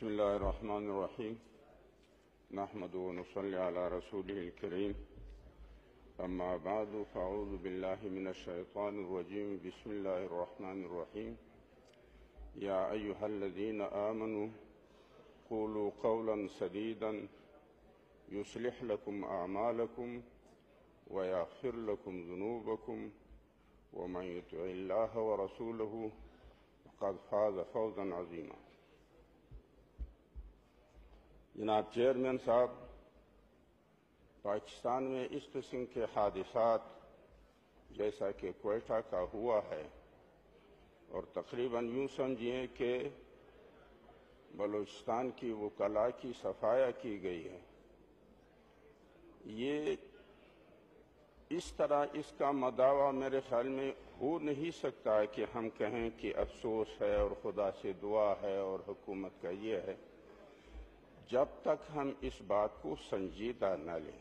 بسم الله الرحمن الرحيم نحمد ونصلي على رسوله الكريم أما بعد فأعوذ بالله من الشيطان الرجيم بسم الله الرحمن الرحيم يا أيها الذين آمنوا قولوا قولا سديدا يصلح لكم أعمالكم ويغفر لكم ذنوبكم ومن يطع الله ورسوله فقد فاز فوزا عظيما. جناب چیئرمین صاحب، پاکستان میں اس قسم کے حادثات جیسا کہ کوئٹہ کا ہوا ہے اور تقریباً یوں سمجھیں کہ بلوچستان کی وکلاء کی صفایا کی گئی ہے، یہ اس طرح اس کا مداوع میرے خیال میں ہو نہیں سکتا کہ ہم کہیں کہ افسوس ہے اور خدا سے دعا ہے اور حکومت کا یہ ہے، جب تک ہم اس بات کو سنجیدہ نہ لیں۔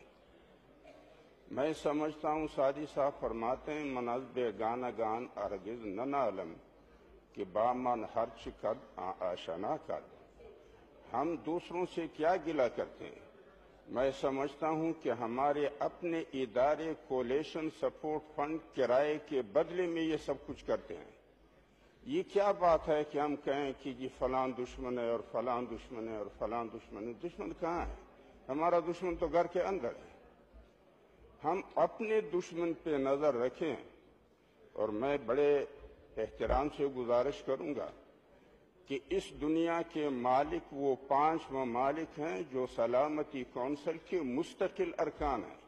میں سمجھتا ہوں سادی صاحب فرماتے ہیں منز بیگانہ گان ارگز نہ نالم کہ بامن ہرچ کد آشنا کد۔ ہم دوسروں سے کیا گلہ کرتے ہیں؟ میں سمجھتا ہوں کہ ہمارے اپنے ادارے کولیشن سپورٹ فنڈ کرائے کے بدلے میں یہ سب کچھ کرتے ہیں۔ یہ کیا بات ہے کہ ہم کہیں کہ جی فلاں دشمن ہے اور فلاں دشمن ہے اور فلاں دشمن ہے؟ دشمن کہاں ہے؟ ہمارا دشمن تو گھر کے اندر ہے۔ ہم اپنے دشمن پہ نظر رکھیں، اور میں بڑے احترام سے گزارش کروں گا کہ اس دنیا کے مالک وہ 5 ممالک ہیں جو سلامتی کونسل کے مستقل ارکان ہیں،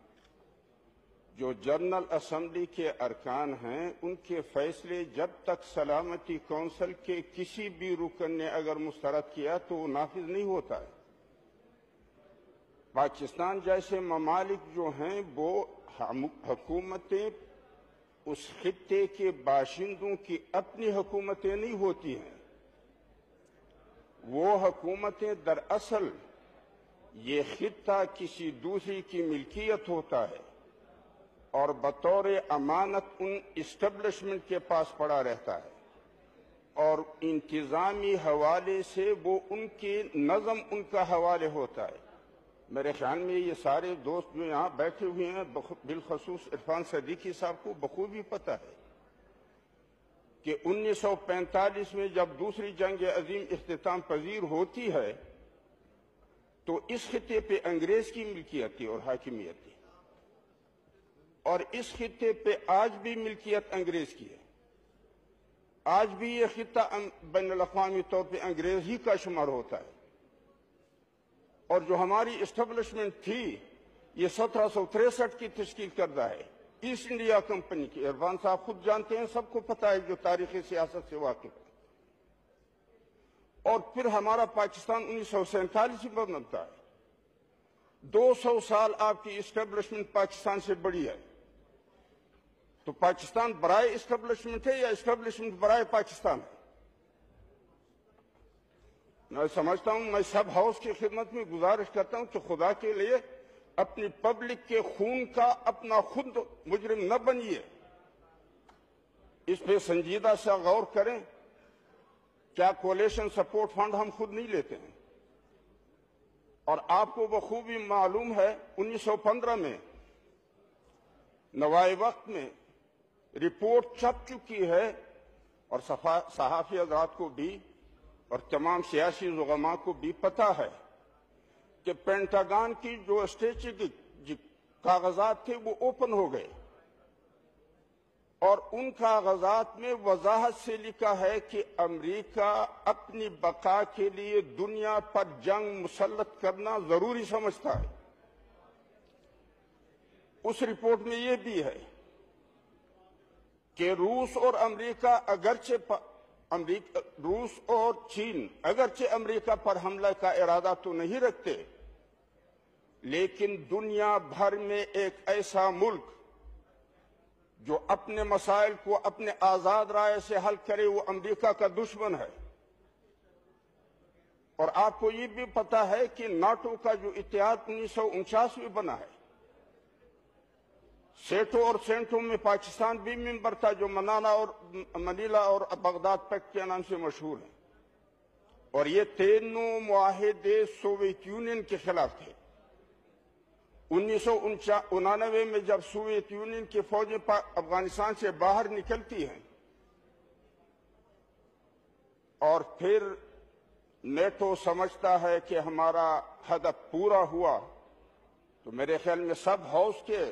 جو جنرل اسمبلی کے ارکان ہیں، ان کے فیصلے جب تک سلامتی کونسل کے کسی بھی رکن نے اگر مسترد کیا تو وہ نافذ نہیں ہوتا ہے۔ پاکستان جیسے ممالک جو ہیں وہ حکومتیں اس خطے کے باشندوں کی اپنی حکومتیں نہیں ہوتی ہیں، وہ حکومتیں دراصل یہ خطہ کسی دوسری کی ملکیت ہوتا ہے اور بطور امانت ان اسٹیبلشمنٹ کے پاس پڑا رہتا ہے، اور انتظامی حوالے سے وہ ان کے نظم ان کا حوالے ہوتا ہے۔ میرے خیال میں یہ سارے دوست جو یہاں بیٹھے ہوئے ہیں بالخصوص عرفان صدیقی صاحب کو بخوبی پتہ ہے کہ 1945 میں جب دوسری جنگ عظیم اختتام پذیر ہوتی ہے تو اس خطے پہ انگریز کی ملکیت تھی اور حاکمیت تھی، اور اس خطے پہ آج بھی ملکیت انگریز کی ہے۔ آج بھی یہ خطہ بین الاقوامی طور پہ انگریز ہی کا شمار ہوتا ہے، اور جو ہماری اسٹیبلشمنٹ تھی یہ 1763 کی تشکیل کردہ ہے، ایسٹ انڈیا کمپنی کی۔ عرفان صاحب خود جانتے ہیں، سب کو پتہ ہے جو تاریخی سیاست سے واقف ہے۔ اور پھر ہمارا پاکستان 1947 میں بنتا ہے، 200 سال آپ کی اسٹیبلشمنٹ پاکستان سے بڑی ہے۔ تو پاکستان برائے اسٹیبلشمنٹ ہے یا اسٹیبلشمنٹ برائے پاکستان ہے؟ میں سمجھتا ہوں، میں سب ہاؤس کی خدمت میں گزارش کرتا ہوں کہ خدا کے لیے اپنی پبلک کے خون کا اپنا خود مجرم نہ بنیے، اس پہ سنجیدہ سے غور کریں۔ کیا کولیشن سپورٹ فنڈ ہم خود نہیں لیتے ہیں؟ اور آپ کو بخوبی معلوم ہے 1915 میں نوائے وقت میں رپورٹ چھپ چکی ہے، اور صحافی حضرات کو بھی اور تمام سیاسی زعماء کو بھی پتہ ہے کہ پینٹاگان کی جو اسٹریٹجک کاغذات تھے وہ اوپن ہو گئے، اور ان کاغذات میں وضاحت سے لکھا ہے کہ امریکہ اپنی بقا کے لیے دنیا پر جنگ مسلط کرنا ضروری سمجھتا ہے۔ اس رپورٹ میں یہ بھی ہے کہ روس اور چین اگرچہ امریکہ پر حملہ کا ارادہ تو نہیں رکھتے، لیکن دنیا بھر میں ایک ایسا ملک جو اپنے مسائل کو اپنے آزاد رائے سے حل کرے وہ امریکہ کا دشمن ہے۔ اور آپ کو یہ بھی پتا ہے کہ ناٹو کا جو اتحاد 1949 میں بنا ہے، سیٹو اور سینٹو میں پاکستان بھی ممبر تھا، جو منیلا اور بغداد پیکٹ کے نام سے مشہور ہے۔ اور یہ تینوں معاہدے سوویت یونین کے خلاف تھے۔ 1999 میں جب سوویت یونین کی فوجیں افغانستان سے باہر نکلتی ہیں اور پھر نیٹو سمجھتا ہے کہ ہمارا ہدف پورا ہوا، تو میرے خیال میں سب ہاؤس کے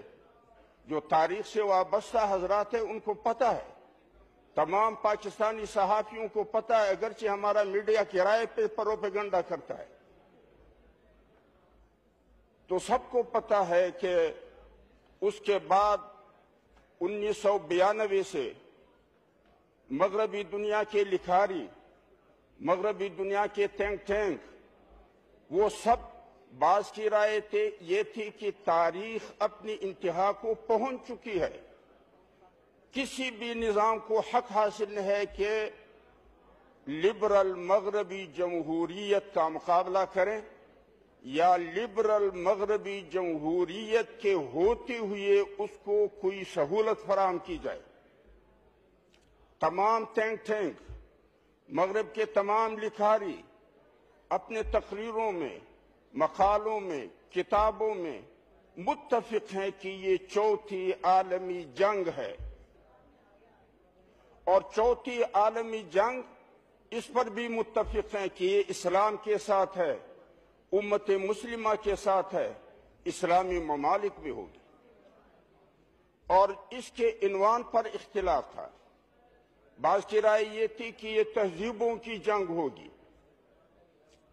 جو تاریخ سے وابستہ حضرات ہیں ان کو پتہ ہے، تمام پاکستانی صحافیوں کو پتہ ہے، اگرچہ ہمارا میڈیا کرائے پہ پروپیگنڈا کرتا ہے، تو سب کو پتہ ہے کہ اس کے بعد 1992 سے مغربی دنیا کے لکھاری، مغربی دنیا کے تھنک ٹینک، وہ سب بعض کی رائے یہ تھی کہ تاریخ اپنی انتہا کو پہنچ چکی ہے، کسی بھی نظام کو حق حاصل ہے کہ لبرل مغربی جمہوریت کا مقابلہ کریں یا لبرل مغربی جمہوریت کے ہوتے ہوئے اس کو کوئی سہولت فراہم کی جائے۔ تمام تھنک ٹینک، مغرب کے تمام لکھاری اپنے تقریروں میں، مقالوں میں، کتابوں میں متفق ہیں کہ یہ چوتھی عالمی جنگ ہے، اور چوتھی عالمی جنگ اس پر بھی متفق ہیں کہ یہ اسلام کے ساتھ ہے، امت مسلمہ کے ساتھ ہے، اسلامی ممالک میں ہوگی۔ اور اس کے عنوان پر اختلاف تھا، بعض کی رائے یہ تھی کہ یہ تہذیبوں کی جنگ ہوگی،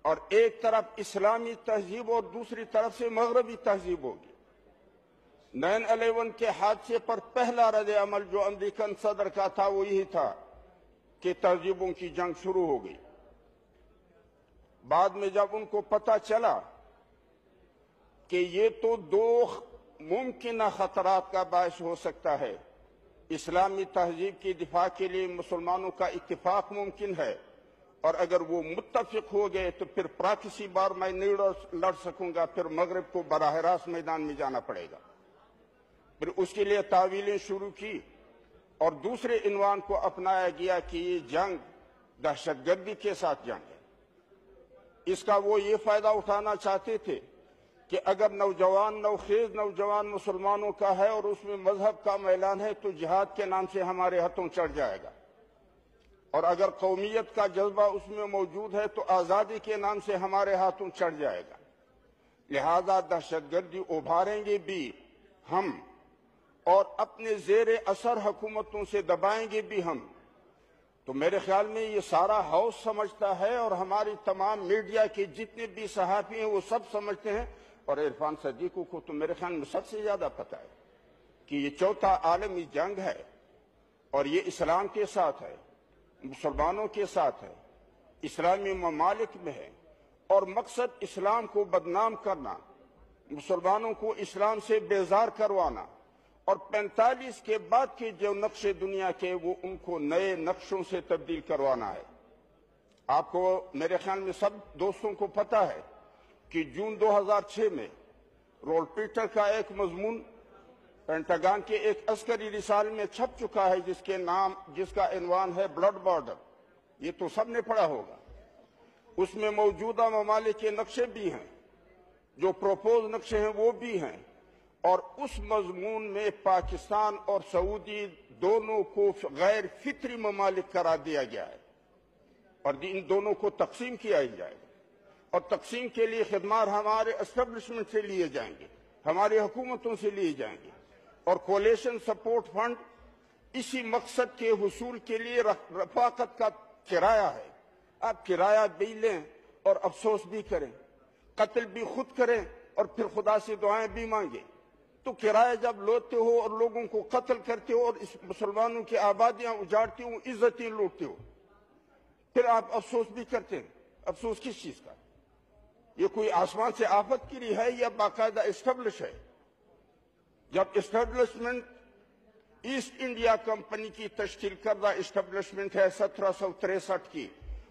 اور ایک طرف اسلامی تہذیب اور دوسری طرف سے مغربی تہذیب ہوگی۔ 9/11 کے حادثے پر پہلا رد عمل جو امریکن صدر کا تھا وہ یہی تھا کہ تہذیبوں کی جنگ شروع ہو گئی۔ بعد میں جب ان کو پتہ چلا کہ یہ تو دو ممکنہ خطرات کا باعث ہو سکتا ہے، اسلامی تہذیب کی دفاع کے لیے مسلمانوں کا اتفاق ممکن ہے، اور اگر وہ متفق ہو گئے تو پھر پراکسی بار میں نہیں لڑ سکوں گا، پھر مغرب کو براہ راست میدان میں جانا پڑے گا۔ پھر اس کے لیے تعویلیں شروع کی اور دوسرے عنوان کو اپنایا گیا کہ یہ جنگ دہشت گردی کے ساتھ جنگ ہے۔ اس کا وہ یہ فائدہ اٹھانا چاہتے تھے کہ اگر نوخیز نوجوان مسلمانوں کا ہے اور اس میں مذہب کا اعلان ہے تو جہاد کے نام سے ہمارے ہاتھوں چڑھ جائے گا، اور اگر قومیت کا جذبہ اس میں موجود ہے تو آزادی کے نام سے ہمارے ہاتھوں چڑھ جائے گا، لہذا دہشت گردی ابھاریں گے بھی ہم اور اپنے زیر اثر حکومتوں سے دبائیں گے بھی ہم۔ تو میرے خیال میں یہ سارا ہاؤس سمجھتا ہے، اور ہماری تمام میڈیا کے جتنے بھی صحافی ہیں وہ سب سمجھتے ہیں، اور عرفان صدیقی کو تو میرے خیال میں سب سے زیادہ پتہ ہے کہ یہ چوتھا عالمی جنگ ہے، اور یہ اسلام کے ساتھ ہے، مسلمانوں کے ساتھ ہے، اسلامی ممالک میں ہے، اور مقصد اسلام کو بدنام کرنا، مسلمانوں کو اسلام سے بیزار کروانا، اور 45 کے بعد کے جو نقش دنیا کے وہ ان کو نئے نقشوں سے تبدیل کروانا ہے۔ آپ کو میرے خیال میں سب دوستوں کو پتہ ہے کہ جون 2006 میں رول پیٹر کا ایک مضمون پینٹاگان کے ایک عسکری رسالے میں چھپ چکا ہے جس کا عنوان ہے بلڈ بارڈر۔ یہ تو سب نے پڑھا ہوگا۔ اس میں موجودہ ممالک کے نقشے بھی ہیں، جو پروپوز نقشے ہیں وہ بھی ہیں، اور اس مضمون میں پاکستان اور سعودی دونوں کو غیر فطری ممالک قرار دیا گیا ہے، اور ان دونوں کو تقسیم کیا جائے گا، اور تقسیم کے لیے خدمات ہمارے اسٹیبلشمنٹ سے لیے جائیں گے، ہماری حکومتوں سے لیے جائیں گے، اور کولیشن سپورٹ فنڈ اسی مقصد کے حصول کے لیے رفاقت کا کرایہ ہے۔ آپ کرایہ بھی لیں اور افسوس بھی کریں، قتل بھی خود کریں اور پھر خدا سے دعائیں بھی مانگیں، تو کرایہ جب لوٹتے ہو اور لوگوں کو قتل کرتے ہو اور اس مسلمانوں کی آبادیاں اجاڑتے ہو، عزتیں لوٹتے ہو، پھر آپ افسوس بھی کرتے ہیں۔ افسوس کس چیز کا؟ یہ کوئی آسمان سے آفت گری ہے یا باقاعدہ اسٹیبلش ہے؟ جب اسٹیبلشمنٹ ایسٹ انڈیا کمپنی کی تشکیل کردہ اسٹیبلشمنٹ ہے 1763 کی،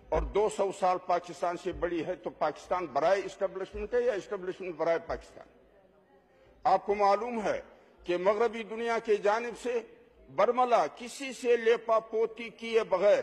اور 200 سال پاکستان سے بڑی ہے، تو پاکستان برائے اسٹیبلشمنٹ ہے یا اسٹیبلشمنٹ برائے پاکستان؟ آپ کو معلوم ہے کہ مغربی دنیا کی جانب سے برملا کسی سے لیپا پوتی کیے بغیر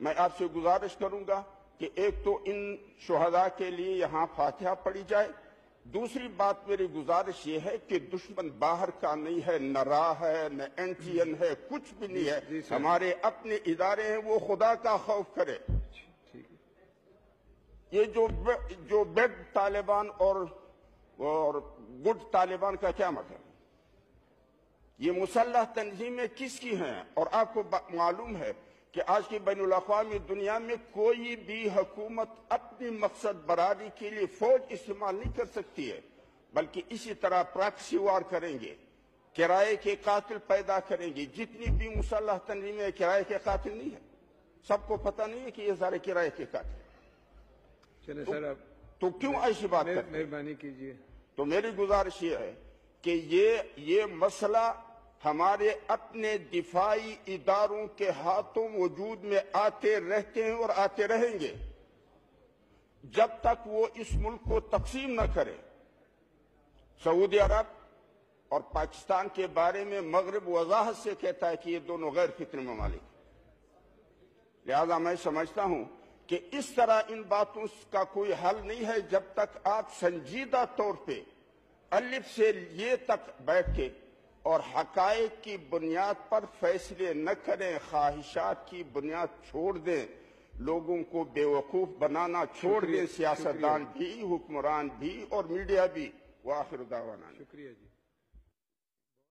میں آپ سے گزارش کروں گا کہ ایک تو ان شہداء کے لیے یہاں فاتحہ پڑھی جائے، دوسری بات میری گزارش یہ ہے کہ دشمن باہر کا نہیں ہے، نہ را ہے نہ اینٹین ہے، کچھ بھی نہیں ہے، ہمارے اپنے ادارے ہیں، وہ خدا کا خوف کرے۔ یہ جو بیڈ طالبان اور گڈ طالبان کا کیا مطلب؟ یہ مسلح تنظیمیں کس کی ہیں؟ اور آپ کو معلوم ہے کہ آج کی بین الاقوامی دنیا میں کوئی بھی حکومت اپنی مقصد براری کے لیے فوج استعمال نہیں کر سکتی ہے، بلکہ اسی طرح پراکسی وار کریں گے، کرائے کے قاتل پیدا کریں گے۔ جتنی بھی مسلح تنظیمیں کرائے کے قاتل نہیں ہیں، سب کو پتہ نہیں ہے کہ یہ سارے کرائے کے قاتل۔ چلیں سر، تو کیوں ایسی بات کرتے ہیں؟ مہربانی کیجیے۔ تو میری گزارش یہ ہے کہ یہ مسئلہ ہمارے اپنے دفاعی اداروں کے ہاتھوں وجود میں آتے رہتے ہیں اور آتے رہیں گے جب تک وہ اس ملک کو تقسیم نہ کرے۔ سعودی عرب اور پاکستان کے بارے میں مغرب وضاحت سے کہتا ہے کہ یہ دونوں غیر فطری ممالک ہیں، لہذا میں سمجھتا ہوں کہ اس طرح ان باتوں کا کوئی حل نہیں ہے جب تک آپ سنجیدہ طور پہ الف سے یہ تک بیٹھ کے اور حقائق کی بنیاد پر فیصلے نہ کریں، خواہشات کی بنیاد چھوڑ دیں، لوگوں کو بیوقوف بنانا چھوڑ دیں، سیاستدان بھی، حکمران بھی اور میڈیا بھی۔ وآخر دعوانا۔ شکریہ جی۔